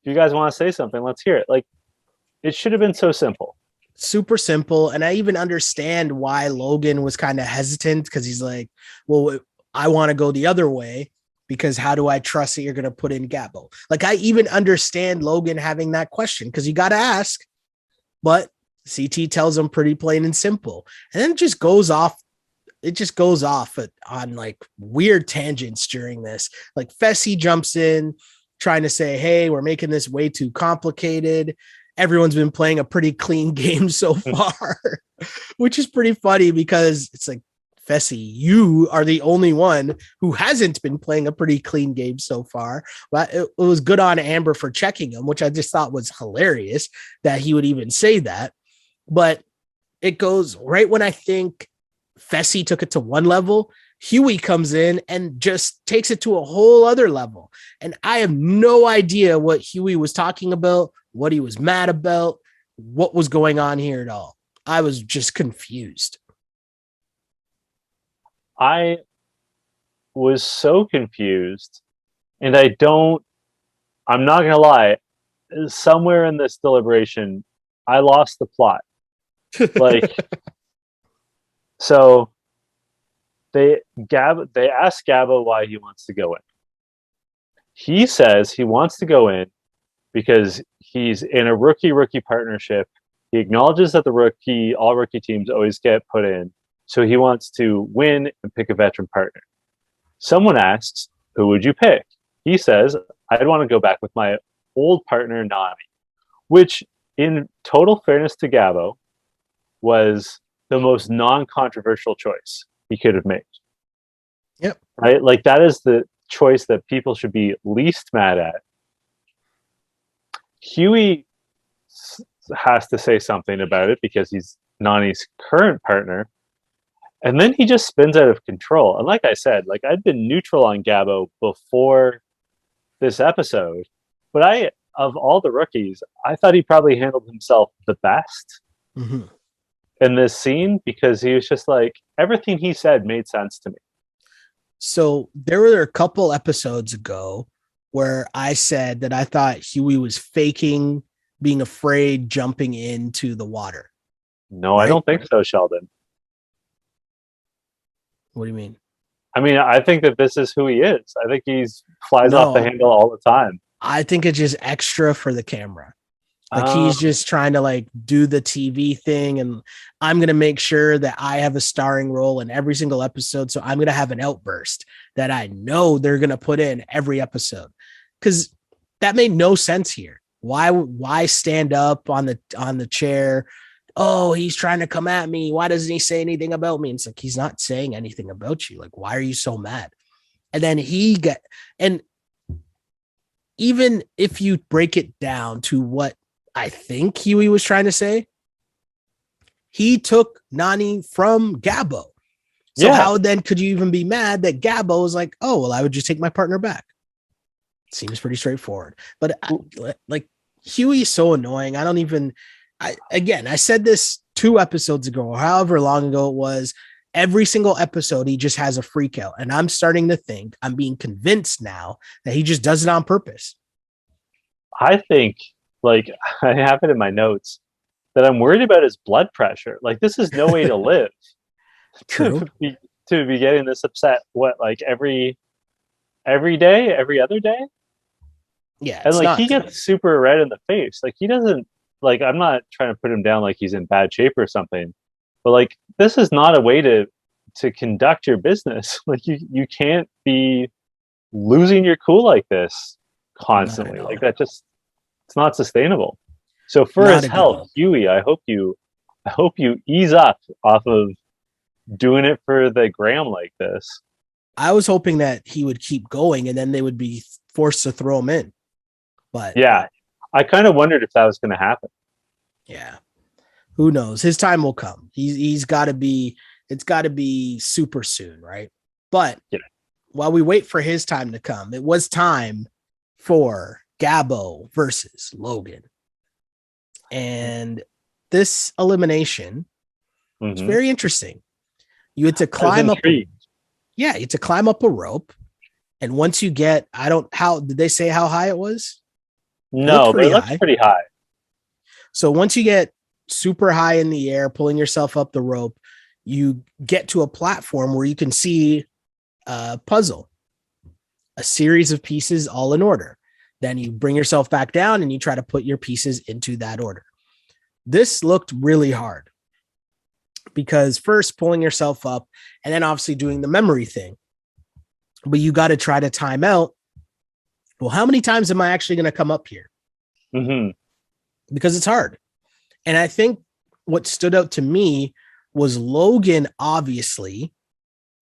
If you guys want to say something, let's hear it. Like, it should have been so simple. Super simple. And I even understand why Logan was kind of hesitant, because he's like, well, I want to go the other way, because how do I trust that you're going to put in Gabo? Like, I even understand Logan having that question, because you got to ask, but CT tells him pretty plain and simple. And then it just goes off on like weird tangents during this. Like Fessy jumps in trying to say, hey, we're making this way too complicated. Everyone's been playing a pretty clean game so far, which is pretty funny, because it's like, Fessy, you are the only one who hasn't been playing a pretty clean game so far. But it was good on Amber for checking him, which I just thought was hilarious that he would even say that. But it goes right when I think Fessy took it to one level, Huey comes in and just takes it to a whole other level. And I have no idea what Huey was talking about, what he was mad about, what was going on here at all. I was just confused. I was so confused, and I'm not going to lie, somewhere in this deliberation, I lost the plot. Like, so they ask Gabo why he wants to go in. He says he wants to go in because he's in a rookie partnership. He acknowledges that all rookie teams always get put in. So he wants to win and pick a veteran partner. Someone asks, who would you pick? He says, I'd want to go back with my old partner, Nani, which, in total fairness to Gabo, was the most non-controversial choice he could have made. Yep. Right? Like, that is the choice that people should be least mad at. Huey has to say something about it because he's Nani's current partner. And then he just spins out of control. And like I said, like, I'd been neutral on Gabo before this episode, but of all the rookies, I thought he probably handled himself the best in this scene, because he was just like, everything he said made sense to me. So there were a couple episodes ago where I said that I thought Huey was faking being afraid jumping into the water. No, right? I don't think so, Sheldon. What do you mean? I mean, I think that this is who he is. I think he's flies off the handle all the time. I think it's just extra for the camera. Like, he's just trying to like do the TV thing, and I'm going to make sure that I have a starring role in every single episode. So I'm going to have an outburst that I know they're going to put in every episode, because that made no sense here. Why stand up on the chair? Oh, he's trying to come at me. Why doesn't he say anything about me? And it's like, he's not saying anything about you. Like, why are you so mad? And then and even if you break it down to what I think Huey was trying to say, he took Nani from Gabo. So how then could you even be mad that Gabo was like, oh, well, I would just take my partner back? Seems pretty straightforward. But like, Huey is so annoying. I said this 2 episodes ago, or however long ago it was. Every single episode, he just has a freak out. And I'm starting to think, I'm being convinced now that he just does it on purpose. I think, like, I have it in my notes that I'm worried about his blood pressure. Like, this is no way to live. True. to be getting this upset, like every day, every other day? Yeah. And like, he gets super red in the face. Like, he doesn't, like, I'm not trying to put him down like he's in bad shape or something, but like, this is not a way to conduct your business. Like, you can't be losing your cool like this constantly. Like, that just, it's not sustainable. So for his health, Huey, I hope you ease up off of doing it for the gram like this. I was hoping that he would keep going and then they would be forced to throw him in. But yeah, I kind of wondered if that was going to happen. Yeah. Who knows? His time will come. It's got to be super soon, right? But while we wait for his time to come, it was time for Gabo versus Logan. And this elimination was very interesting. You had to climb up. You had to climb up a rope. And once you get, how did they say how high it was? It looked No, but pretty it looks high. pretty high. So once you get super high in the air, pulling yourself up the rope, you get to a platform where you can see a puzzle, a series of pieces all in order. Then you bring yourself back down and you try to put your pieces into that order. This looked really hard because first pulling yourself up and then obviously doing the memory thing. But you got to try to time out. Well, how many times am I actually going to come up here? Mm-hmm. Because it's hard. And I think what stood out to me was Logan, obviously.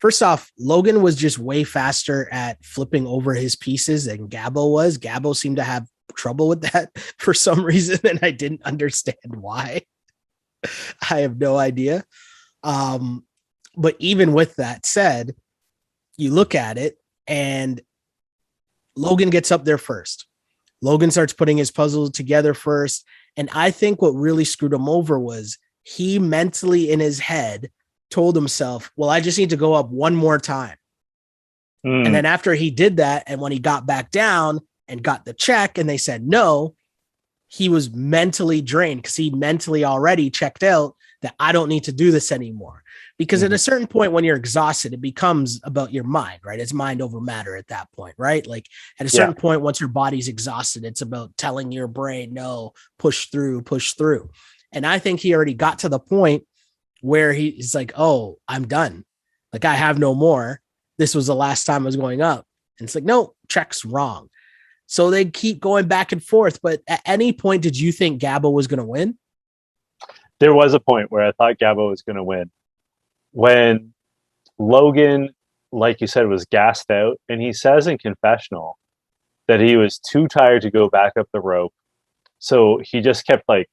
First off, Logan was just way faster at flipping over his pieces than Gabo was. Gabo seemed to have trouble with that for some reason, and I didn't understand why. I have no idea. But even with that said, you look at it and Logan gets up there first. Logan starts putting his puzzle together first. And I think what really screwed him over was he mentally in his head told himself, well, I just need to go up one more time. And then after he did that, and when he got back down and got the check and they said no, he was mentally drained because he mentally already checked out that I don't need to do this anymore. Because at a certain point, when you're exhausted, it becomes about your mind, right? It's mind over matter at that point, right? Like at a certain point, once your body's exhausted, it's about telling your brain, no, push through, push through. And I think he already got to the point where he's like, oh, I'm done. Like I have no more. This was the last time I was going up. And it's like, no, check's wrong. So they keep going back and forth. But at any point, did you think Gabo was going to win? There was a point where I thought Gabo was going to win. When Logan, like you said, was gassed out, and he says in confessional that he was too tired to go back up the rope. So he just kept like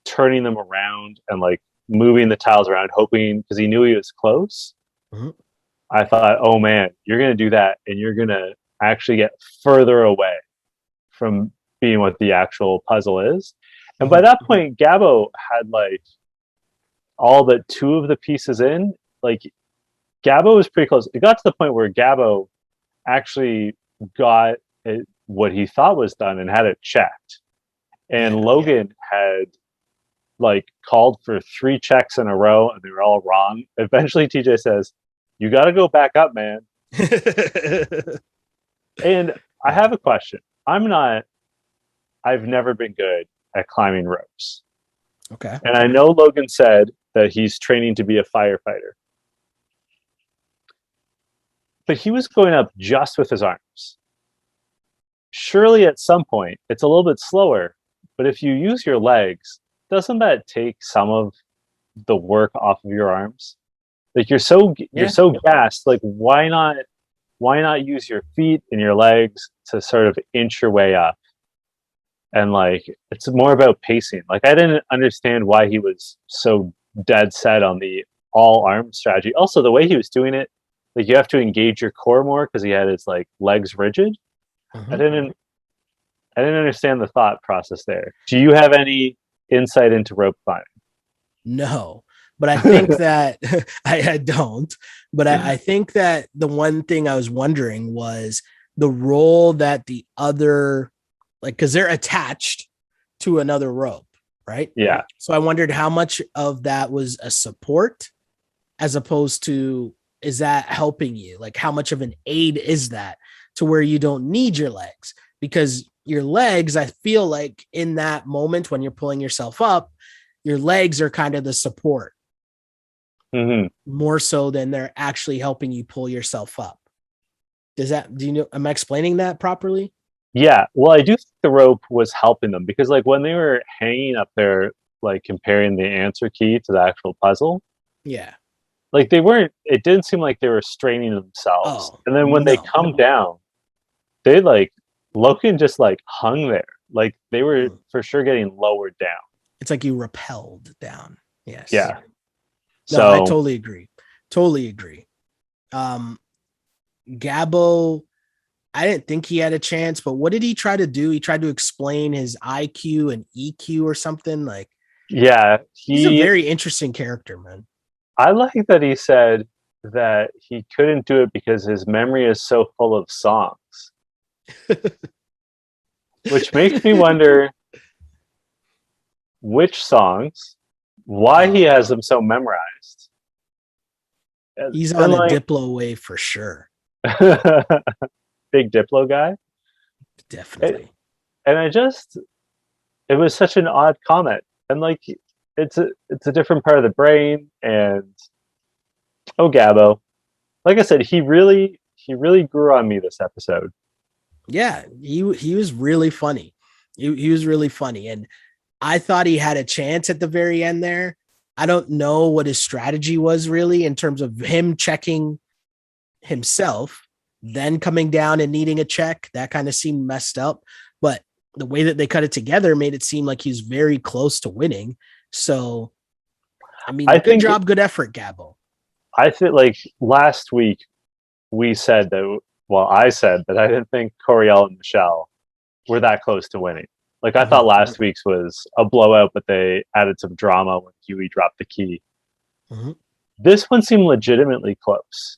turning them around and like moving the tiles around, hoping because he knew he was close. Mm-hmm. I thought, oh man, you're going to do that and you're going to actually get further away from being what the actual puzzle is. And by that point, Gabo had like all but two of the pieces in. Like Gabo was pretty close. It got to the point where Gabo actually got what he thought was done and had it checked. And Logan had like called for 3 checks in a row and they were all wrong. Eventually TJ says, you got to go back up, man. And I have a question. I've never been good at climbing ropes. Okay. And I know Logan said that he's training to be a firefighter. But he was going up just with his arms. Surely at some point, it's a little bit slower. But if you use your legs, doesn't that take some of the work off of your arms? Like you're so gassed. Like why not use your feet and your legs to sort of inch your way up? And like it's more about pacing. Like I didn't understand why he was so dead set on the all arm strategy. Also, the way he was doing it, like you have to engage your core more because he had his like legs rigid. I didn't understand the thought process there. Do you have any insight into rope climbing? No, but I think that I don't. But I think that the one thing I was wondering was the role that the other, like, because they're attached to another rope, right? Yeah. So I wondered how much of that was a support as opposed to, is that helping you? Like, how much of an aid is that to where you don't need your legs? Because your legs, I feel like in that moment when you're pulling yourself up, your legs are kind of the support more so than they're actually helping you pull yourself up. Do you know, am I explaining that properly? Yeah. Well, I do think the rope was helping them because like when they were hanging up there, like comparing the answer key to the actual puzzle. Yeah. Like it didn't seem like they were straining themselves. And then when they come down, they like, Logan just like hung there. Like they were for sure getting lowered down. It's like you repelled down. Yes. Yeah. No, I totally agree. Totally agree. Gabo, I didn't think he had a chance, but what did he try to do? He tried to explain his IQ and EQ or something. Like, yeah, he's a very interesting character, man. I like that he said that he couldn't do it because his memory is so full of songs. which makes me wonder which songs, why he has them so memorized. He's And on a like, Diplo wave for sure. big Diplo guy. Definitely. And it was such an odd comment. And like, it's a different part of the brain. And oh, Gabo, like I said, he really grew on me this episode. Yeah, he was really funny. He was really funny. And I thought he had a chance at the very end there. I don't know what his strategy was really in terms of him checking himself, then coming down and needing a check. That kind of seemed messed up. But the way that they cut it together made it seem like he's very close to winning. So, I mean, good job, good effort, Gabo. I think like last week we said that, well, I said that I didn't think Coriel and Michelle were that close to winning. Like I thought last week's was a blowout, but they added some drama when Huey dropped the key. This one seemed legitimately close.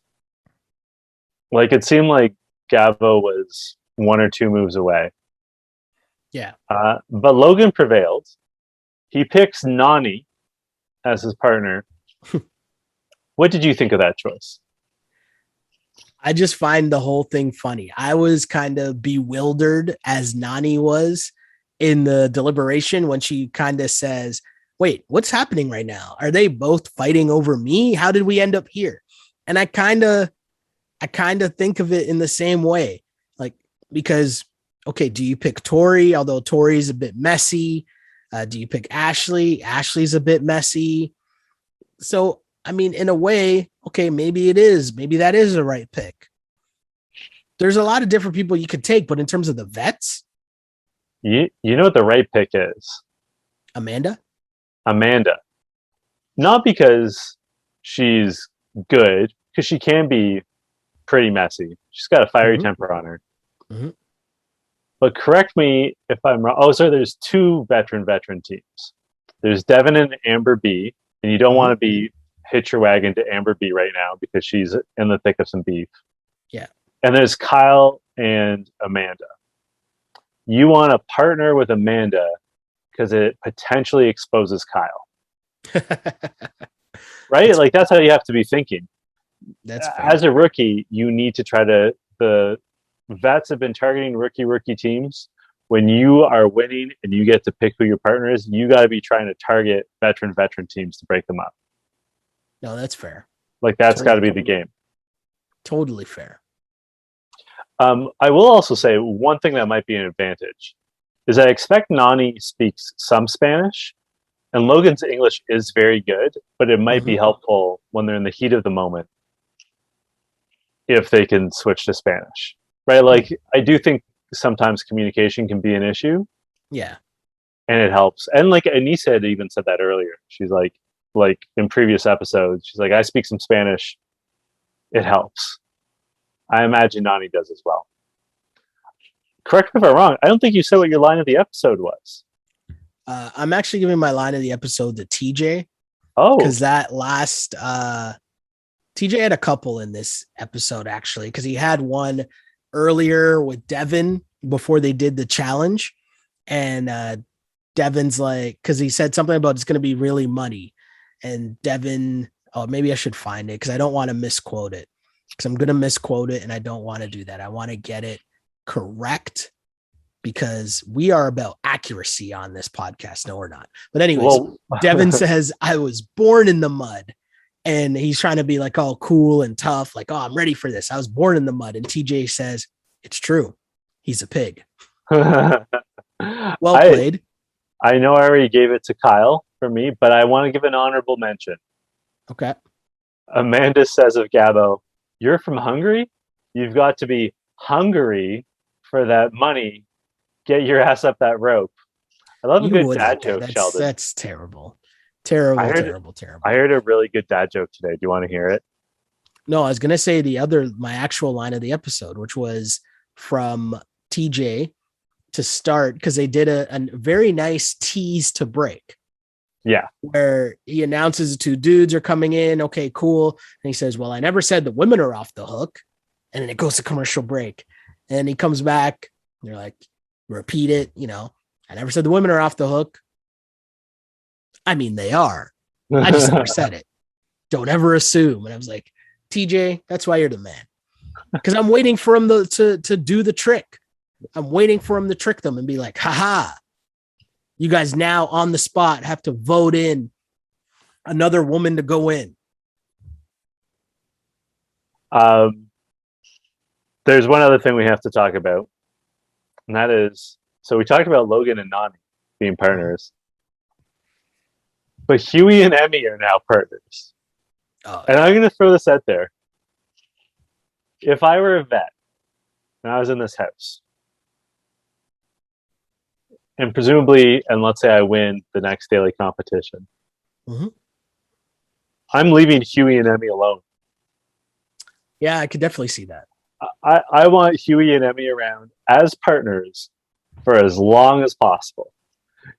Like it seemed like Gabo was one or two moves away. Yeah. But Logan prevailed. He picks Nani as his partner. What did you think of that choice? I just find the whole thing funny. I was kind of bewildered as Nani was in the deliberation when she kind of says, wait, what's happening right now? Are they both fighting over me? How did we end up here? And I kind of think of it in the same way. Like, because, okay, do you pick Tori? Although Tori's a bit messy. Do you pick Ashley? Ashley's a bit messy. So, I mean, in a way, okay, maybe it is. Maybe that is the right pick. There's a lot of different people you could take, but in terms of the vets, you know what the right pick is? Amanda. Not because she's good, because she can be pretty messy. She's got a fiery temper on her. But correct me if I'm wrong. Oh, sorry, there's two veteran teams. There's Devin and Amber B, and you don't want to be hitch your wagon to Amber B right now because she's in the thick of some beef. Yeah. And there's Kyle and Amanda. You want to partner with Amanda because it potentially exposes Kyle. Right? Like that's how you have to be thinking. That's fair. As a rookie, you need to try to the vets have been targeting rookie teams. When you are winning and you get to pick who your partner is, you got to be trying to target veteran teams to break them up. No, that's fair. Like that's got to be the game. Totally fair. I will also say one thing that might be an advantage is I expect Nani speaks some Spanish, and Logan's English is very good, but it might be helpful when they're in the heat of the moment if they can switch to Spanish, right? Like I do think sometimes communication can be an issue. Yeah. And it helps. And like Anissa had even said that earlier. She's like in previous episodes, she's like, I speak some Spanish. It helps. I imagine Nani does as well. Correct me if I'm wrong. I don't think you said what your line of the episode was. I'm actually giving my line of the episode to TJ. Oh. Because that last TJ had a couple in this episode, actually, because he had one earlier with Devin before they did the challenge. And Devin's like, because he said something about it's going to be really muddy. And Devin, oh, maybe I should find it because I don't want to misquote it. Because I'm going to misquote it and I don't want to do that. I want to get it correct because we are about accuracy on this podcast. No, we're not. But anyways, Devin says, I was born in the mud. And he's trying to be like all cool and tough. Like, oh, I'm ready for this. I was born in the mud. And TJ says, it's true. He's a pig. Well played. I know I already gave it to Kyle for me, but I want to give an honorable mention. Okay. Amanda says of Gabo, you're from Hungary? You've got to be hungry for that money. Get your ass up that rope. I love a good dad joke, Sheldon. That's terrible. Terrible. I heard a really good dad joke today. Do you want to hear it? No, I was going to say my actual line of the episode, which was from TJ to start because they did a very nice tease to break. Yeah. Where he announces the two dudes are coming in. Okay, cool. And he says, well, I never said the women are off the hook. And then it goes to commercial break. And he comes back. And they're like, repeat it. I never said the women are off the hook. I mean, they are. I just never said it. Don't ever assume. And I was like, TJ, that's why you're the man. Because I'm waiting for him to do the trick. I'm waiting for him to trick them and be like, haha, you guys now on the spot have to vote in another woman to go in. There's one other thing we have to talk about. And that is, so we talked about Logan and Nani being partners. But Huey and Emmy are now partners. And I'm going to throw this out there. If I were a vet and I was in this house, and presumably, and let's say I win the next daily competition, I'm leaving Huey and Emmy alone. Yeah, I could definitely see that. I want Huey and Emmy around as partners for as long as possible,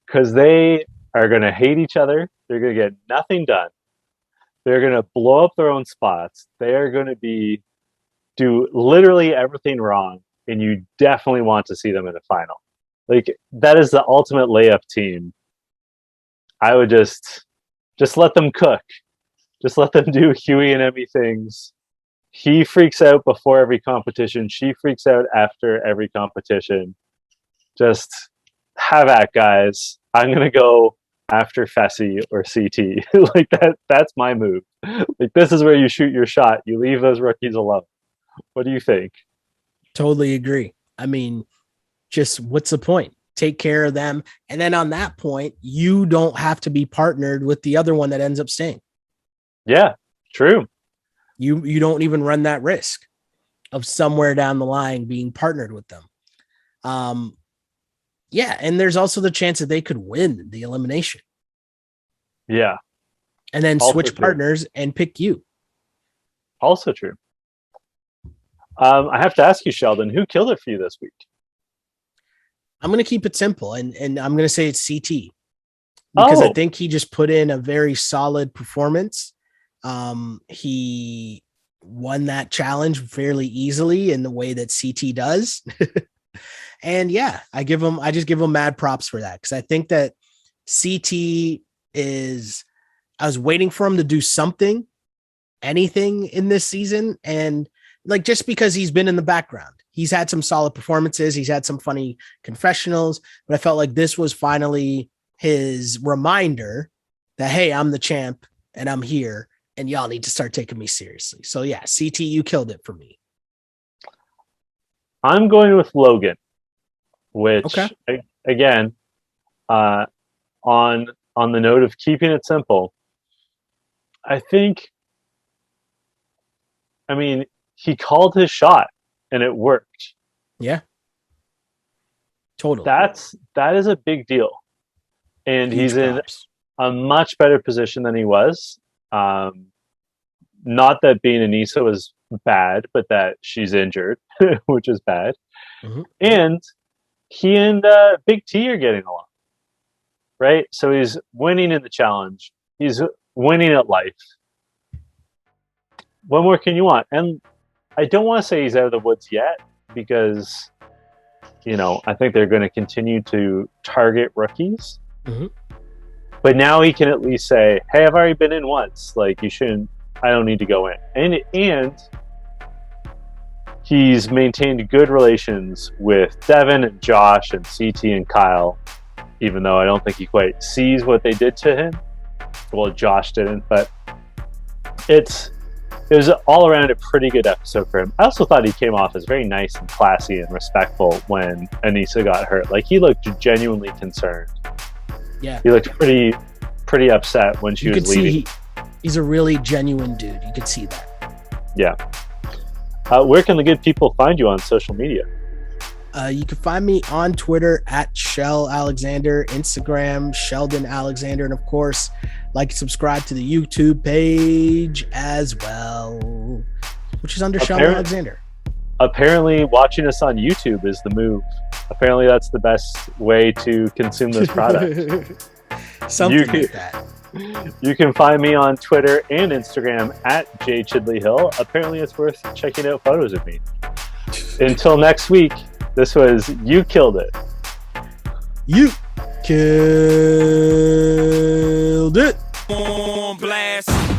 because they are going to hate each other. They're going to get nothing done. They're going to blow up their own spots. They are going to do literally everything wrong, and you definitely want to see them in a final. Like, that is the ultimate layup team. I would just let them cook. Just let them do Huey and Emmy things. He freaks out before every competition. She freaks out after every competition. Just have at, guys. I'm going to go after Fessy or CT. Like, that's my move. Like, this is where you shoot your shot. You leave those rookies alone. What do you think? Totally agree. I mean, just what's the point? Take care of them. And then on that point, you don't have to be partnered with the other one that ends up staying. Yeah, true. You don't even run that risk of somewhere down the line being partnered with them. Yeah, and there's also the chance that they could win the elimination. Yeah. And then also switch true. partners and pick you. Also true. I have to ask you, Sheldon, who killed it for you this week? I'm going to keep it simple, and I'm going to say it's CT. Because I think he just put in a very solid performance. He won that challenge fairly easily in the way that CT does. And yeah, I just give him mad props for that. Cause I think that CT I was waiting for him to do anything in this season. And like, just because he's been in the background, he's had some solid performances. He's had some funny confessionals, but I felt like this was finally his reminder that, hey, I'm the champ and I'm here and y'all need to start taking me seriously. So yeah, CT, you killed it for me. I'm going with Logan, which again, on the note of keeping it simple, he called his shot and it worked. Yeah. Totally. That is a big deal. And Huge he's props. in a much better position than he was. Not that being Anissa was bad, but that she's injured, which is bad. Mm-hmm. And he and Big T are getting along, right? So he's winning in the challenge. He's winning at life. What more can you want? And I don't want to say he's out of the woods yet, because, I think they're going to continue to target rookies. Mm-hmm. But now he can at least say, hey, I've already been in once. Like, I don't need to go in. And he's maintained good relations with Devin and Josh and CT and Kyle, even though I don't think he quite sees what they did to him. Well, Josh didn't, but it was all around a pretty good episode for him. I also thought he came off as very nice and classy and respectful when Anissa got hurt. Like, he looked genuinely concerned. Yeah. He looked pretty upset when she was leaving. He's a really genuine dude. You could see that. Yeah. Where can the good people find you on social media? You can find me on Twitter at Shell Alexander, Instagram Sheldon Alexander, and of course, like and subscribe to the YouTube page as well, which is under Sheldon Alexander. Apparently, watching us on YouTube is the move. Apparently, that's the best way to consume this product. Something like that. You can find me on Twitter and Instagram at jchidleyhill. Apparently, it's worth checking out photos of me. Until next week, this was You Killed It. You killed it.